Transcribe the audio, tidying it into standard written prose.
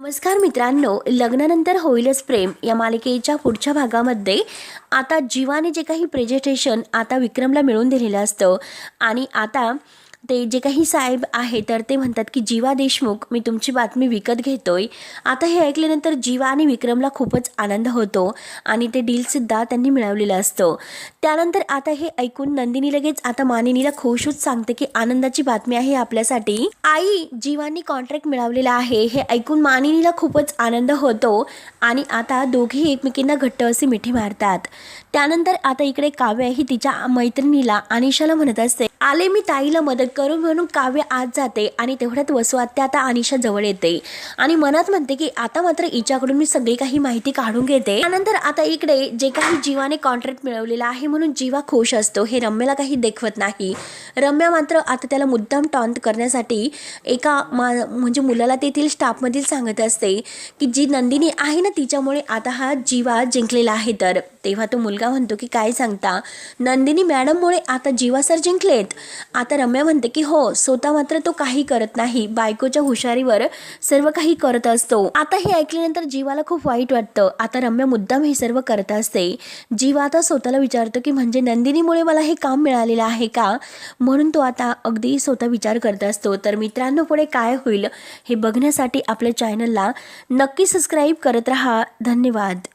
नमस्कार मित्रांनो, लग्नानंतर होईलच प्रेम या मालिकेच्या पुढच्या भागामध्ये आता जीवाने जे काही प्रेझेंटेशन आता विक्रमला मिळवून दिलेलं असतं आणि आता ते जे काही साहेब आहे तर ते म्हणतात की जीवा देशमुख, मी तुमची बातमी विकत घेतोय. आता हे ऐकल्यानंतर जीवा आणि विक्रमला खूपच आनंद होतो आणि ते डीलसुद्धा त्यांनी मिळवलेलं असतं. त्यानंतर आता हे ऐकून नंदिनी लगेच आता मानिनीला खुशच सांगते की आनंदाची बातमी आहे आपल्यासाठी, आई जीवानी कॉन्ट्रॅक्ट मिळवलेला आहे. हे ऐकून मानिनीला खूपच आनंद होतो आणि आता दोघेही एकमेकींना घट्ट असे मिठी मारतात. त्यानंतर आता इकडे काव्य ही तिच्या मैत्रिणीला अनिशाला म्हणत असते, आले मी ताईला मदत करू म्हणून काव्य आत जाते आणि तेवढ्यात वसुआत्या आता अनिशा जवळ येते आणि मनात म्हणते की आता मात्र हिच्याकडून मी सगळी काही माहिती काढून घेते. त्यानंतर आता इकडे जे काही जीवाने कॉन्ट्रॅक्ट मिळवलेला आहे म्हणून जीवा खुश असतो. हे रम्याला काही देखवत नाही. रम्या मात्र आता त्याला मुद्दाम टॉन्ट करण्यासाठी एका म्हणजे मुलाला तेथील स्टाफमधील सांगत असते की जी नंदिनी आहे ना तिच्यामुळे आता हा जीवा जिंकलेला आहे. तर तेव्हा तो मुलगा म्हणतो की काय सांगता, नंदिनी मॅडममुळे आता जीवा सर जिंकलेत. आता रम्या म्हणते की हो, स्वतः मात्र तो काही करत नाही, बायकोच्या हुशारीवर सर्व काही करत असतो. आता हे ऐकल्यानंतर जीवाला खूप वाईट वाटतं. आता रम्या मुद्दाम हे सर्व करत असते. जीवा आता स्वतःला विचारतो की म्हणजे नंदिनीमुळे मला हे काम मिळालेलं आहे का, म्हणून तो आता अगदी स्वतः विचार करत असतो. तर मित्रांनो, पुढे काय होईल हे बघण्यासाठी आपल्या चॅनलला नक्की सबस्क्राईब करत राहा. धन्यवाद.